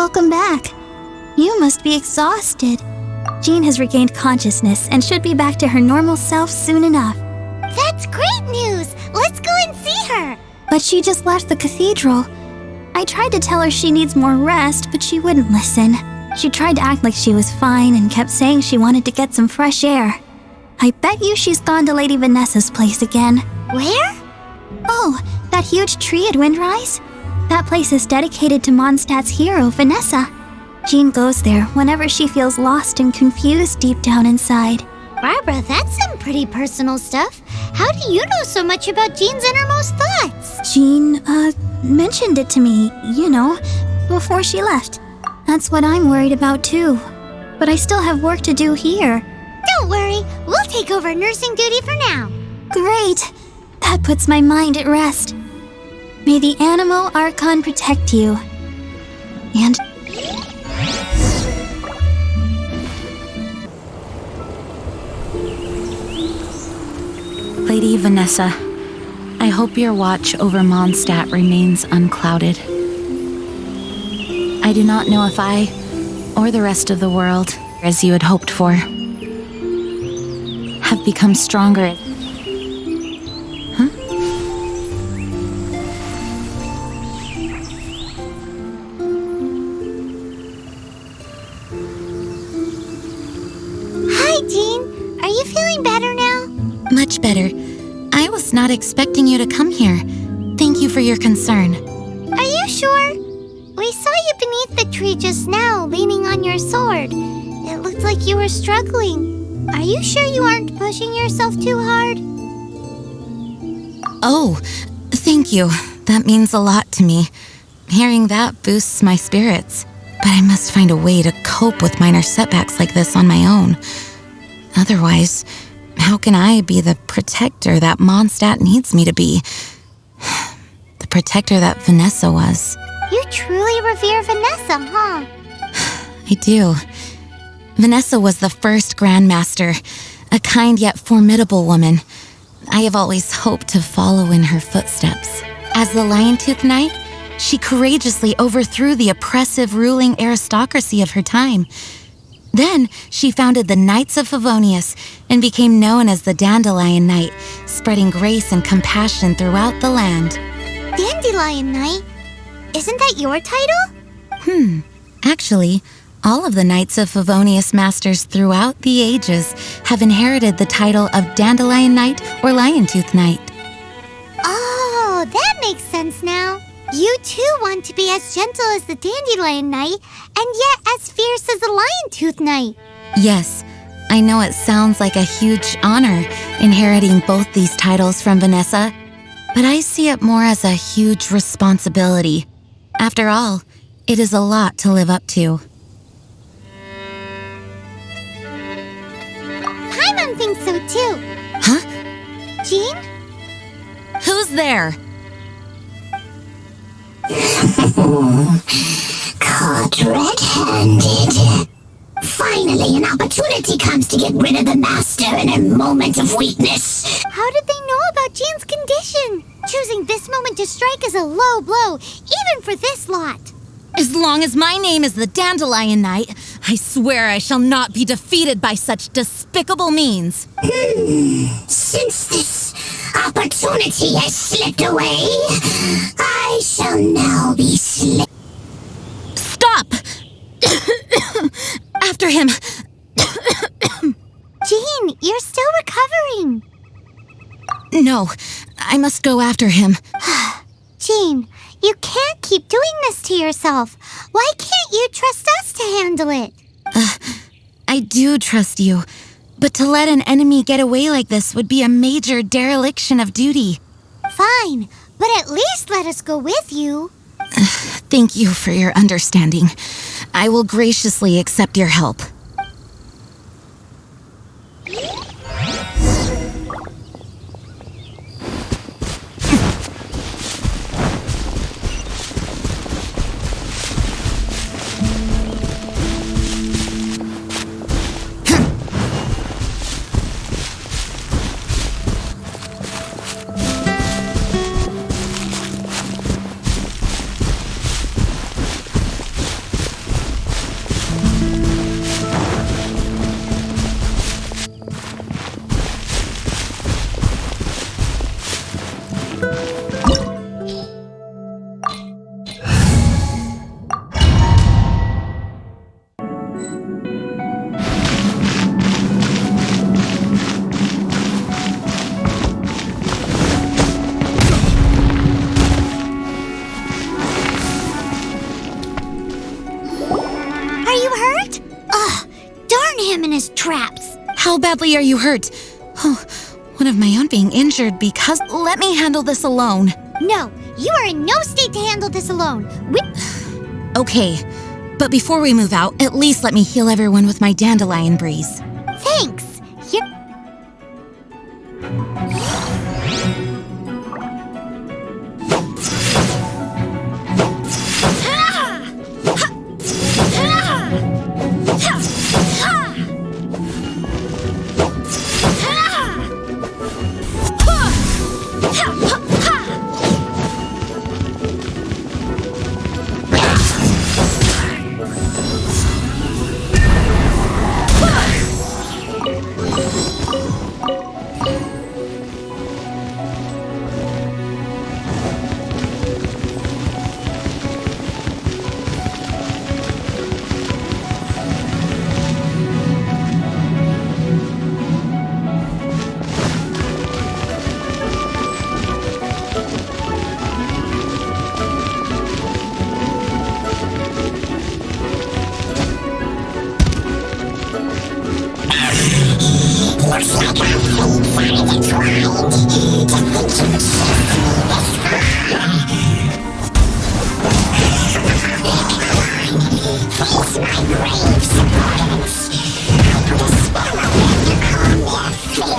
Welcome back. You must be exhausted. Jean has regained consciousness and should be back to her normal self soon enough. That's great news! Let's go and see her! But she just left the cathedral. I tried to tell her she needs more rest, but she wouldn't listen. She tried to act like she was fine and kept saying she wanted to get some fresh air. I bet you she's gone to Lady Vanessa's place again. Where? Oh, that huge tree at Windrise? That place is dedicated to Mondstadt's hero, Vanessa. Jean goes there whenever she feels lost and confused deep down inside. Barbara, that's some pretty personal stuff. How do you know so much about Jean's innermost thoughts? Jean, mentioned it to me, before she left. That's what I'm worried about too. But I still have work to do here. Don't worry, we'll take over nursing duty for now. Great! That puts my mind at rest. May the Animo Archon protect you. And... Lady Vanessa, I hope your watch over Mondstadt remains unclouded. I do not know if I, or the rest of the world, as you had hoped for, have become stronger. Hi, Jean. Are you feeling better now? Much better. I was not expecting you to come here. Thank you for your concern. Are you sure? We saw you beneath the tree just now, leaning on your sword. It looked like you were struggling. Are you sure you aren't pushing yourself too hard? Oh, thank you. That means a lot to me. Hearing that boosts my spirits. But I must find a way to cope with minor setbacks like this on my own. Otherwise, how can I be the protector that Mondstadt needs me to be? The protector that Vanessa was. You truly revere Vanessa, huh? I do. Vanessa was the first Grandmaster, a kind yet formidable woman. I have always hoped to follow in her footsteps. As the Lion-Tooth Knight, she courageously overthrew the oppressive ruling aristocracy of her time. Then, she founded the Knights of Favonius and became known as the Dandelion Knight, spreading grace and compassion throughout the land. Dandelion Knight? Isn't that your title? Actually, all of the Knights of Favonius Masters throughout the ages have inherited the title of Dandelion Knight or Lion-Tooth Knight. Oh, that makes sense now. You too want to be as gentle as the Dandelion Knight, and yet as fierce as the Lion-Tooth Knight. Yes, I know it sounds like a huge honor inheriting both these titles from Vanessa, but I see it more as a huge responsibility. After all, it is a lot to live up to. Paimon thinks so too. Huh? Jean? Who's there? Caught red-handed. Finally, an opportunity comes to get rid of the master in a moment of weakness. How did they know about Jean's condition? Choosing this moment to strike is a low blow, even for this lot. As long as my name is the Dandelion Knight, I swear I shall not be defeated by such despicable means. Since this opportunity has slipped away, I shall now be Stop! After him! Jean, you're still recovering. No, I must go after him. Jean, you can't keep doing this to yourself. Why can't you trust us to handle it? I do trust you, but to let an enemy get away like this would be a major dereliction of duty. Fine, but at least let us go with you. Thank you for your understanding. I will graciously accept your help. badly are you hurt? Oh, one of my own being injured because... Let me handle this alone. No, you are in no state to handle this alone. Okay, but before we move out, at least let me heal everyone with my Dandelion breeze. Thanks. Here. Looks like our fate finally tried. To think you would save me this far. Face my grave supporters. I put a spell on them to calm their fear of water.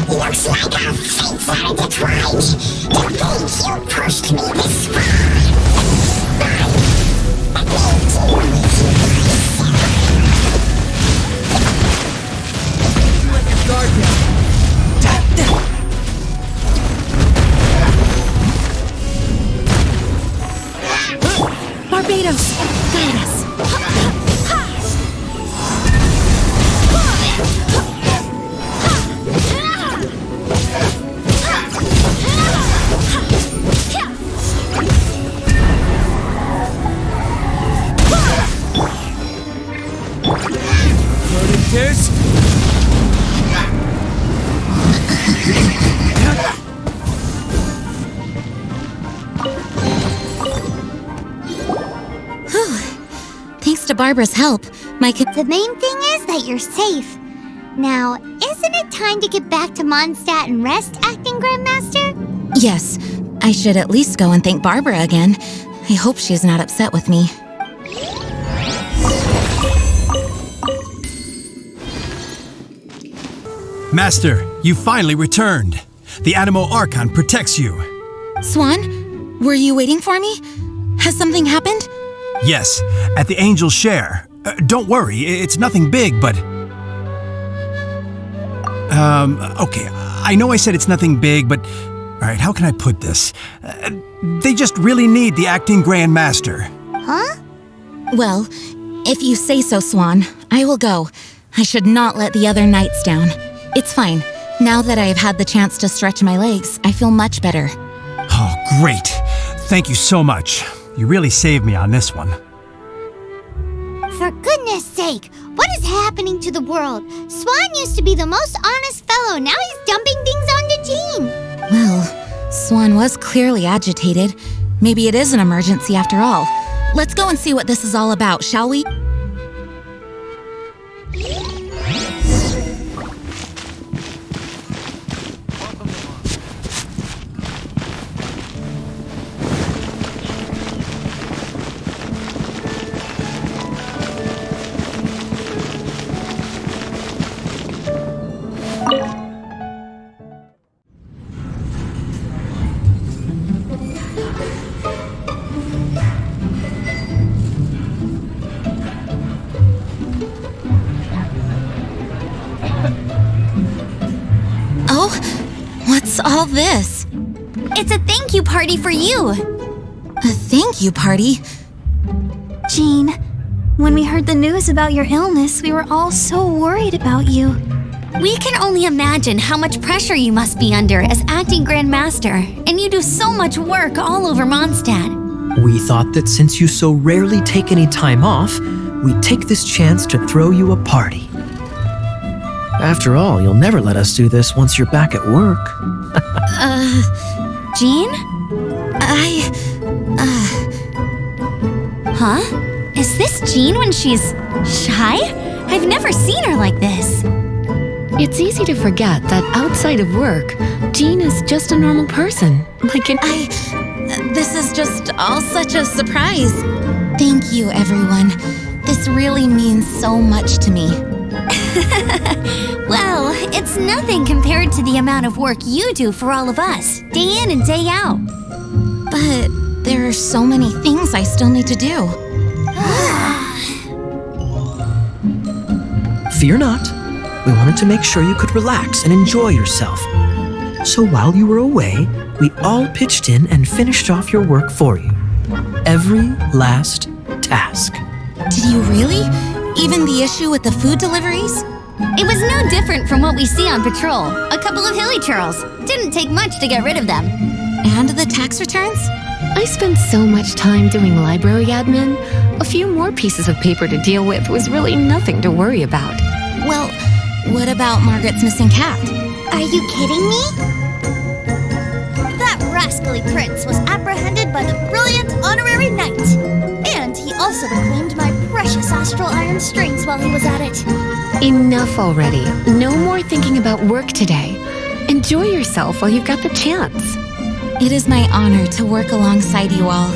Looks like our fates are intertwined. To think you pushed me this far. I appeal to you, Let your guard down. Barbados, guide us. This? Thanks to Barbara's help, The main thing is that you're safe. Now, isn't it time to get back to Mondstadt and rest, Acting Grandmaster? Yes, I should at least go and thank Barbara again. I hope she's not upset with me. Master, you finally returned. The Animo Archon protects you. Swan, were you waiting for me? Has something happened? Yes, at the Angel's Share. Don't worry, it's nothing big, but... Okay, I know I said it's nothing big, but... Alright, how can I put this? They just really need the acting Grand Master. Huh? Well, if you say so, Swan, I will go. I should not let the other knights down. It's fine. Now that I have had the chance to stretch my legs, I feel much better. Oh, great. Thank you so much. You really saved me on this one. For goodness sake, what is happening to the world? Swan used to be the most honest fellow. Now he's dumping things onto Jean. Well, Swan was clearly agitated. Maybe it is an emergency after all. Let's go and see what this is all about, shall we? Oh, what's all this? It's a thank you party for you. A thank you party? Jean, when we heard the news about your illness, we were all so worried about you. We can only imagine how much pressure you must be under as acting Grand Master, and you do so much work all over Mondstadt. We thought that since you so rarely take any time off, we'd take this chance to throw you a party. After all, you'll never let us do this once you're back at work. Jean? Huh? Is this Jean when she's shy? I've never seen her like this. It's easy to forget that outside of work, Jean is just a normal person. This is just all such a surprise. Thank you, everyone. This really means so much to me. Well, it's nothing compared to the amount of work you do for all of us, day in and day out. But there are so many things I still need to do. Fear not. We wanted to make sure you could relax and enjoy yourself. So while you were away, we all pitched in and finished off your work for you. Every last task. Did you really? Even the issue with the food deliveries? It was no different from what we see on patrol. A couple of hilly churls. Didn't take much to get rid of them. And the tax returns? I spent so much time doing library admin. A few more pieces of paper to deal with was really nothing to worry about. Well, what about Margaret's missing cat? Are you kidding me? That rascally prince was apprehended by the brilliant honorary knight. And he also reclaimed my precious astral iron strings while he was at it. Enough already. No more thinking about work today. Enjoy yourself while you've got the chance. It is my honor to work alongside you all.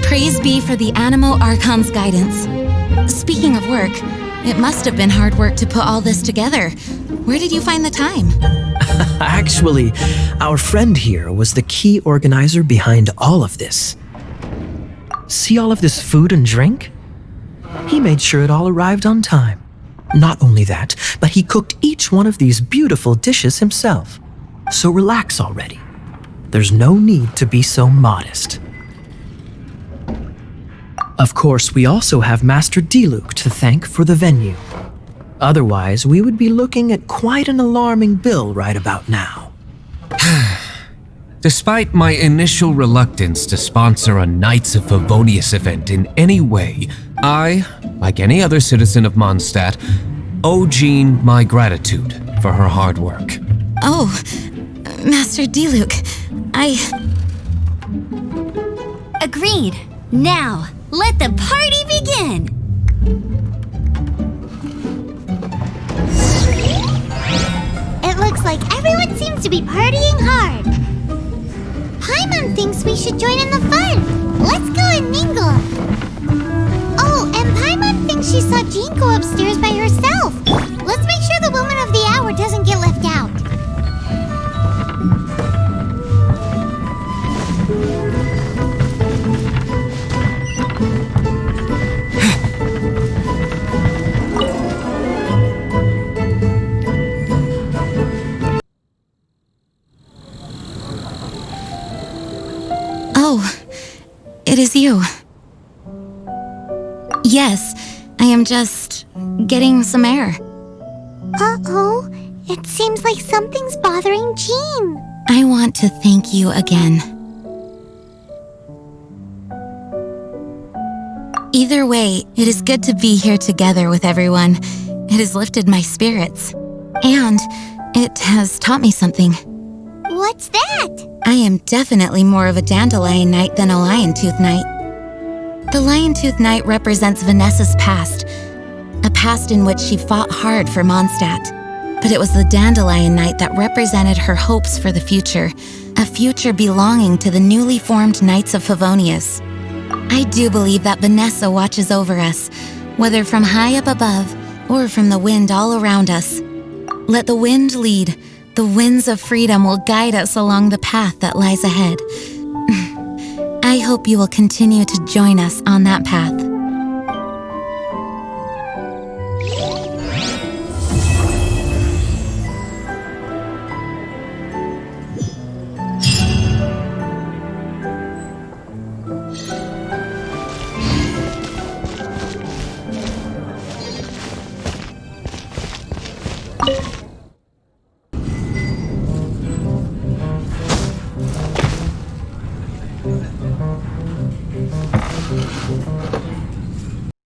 Praise be for the Animo Archon's guidance. Speaking of work, it must have been hard work to put all this together. Where did you find the time? Actually, our friend here was the key organizer behind all of this. See all of this food and drink? He made sure it all arrived on time. Not only that, but he cooked each one of these beautiful dishes himself. So relax already. There's no need to be so modest. Of course, we also have Master Diluc to thank for the venue. Otherwise, we would be looking at quite an alarming bill right about now. Despite my initial reluctance to sponsor a Knights of Favonius event in any way, I, like any other citizen of Mondstadt, owe Jean my gratitude for her hard work. Oh, Master Diluc, Agreed. Now, let the party begin! It looks like everyone seems to be partying hard. Paimon thinks we should join in the fun. Let's go and mingle. Oh, and Paimon thinks she saw Jean go upstairs by herself. Let's make sure the woman of the hour doesn't get left out. it is you. Yes, I am just getting some air. Uh-oh, it seems like something's bothering Jean. I want to thank you again. Either way, it is good to be here together with everyone. It has lifted my spirits. And it has taught me something. What's that? I am definitely more of a Dandelion Knight than a Lion-Tooth Knight. The Lion-Tooth Knight represents Vanessa's past, a past in which she fought hard for Mondstadt. But it was the Dandelion Knight that represented her hopes for the future, a future belonging to the newly formed Knights of Favonius. I do believe that Vanessa watches over us, whether from high up above or from the wind all around us. Let the wind lead. The winds of freedom will guide us along the path that lies ahead. I hope you will continue to join us on that path.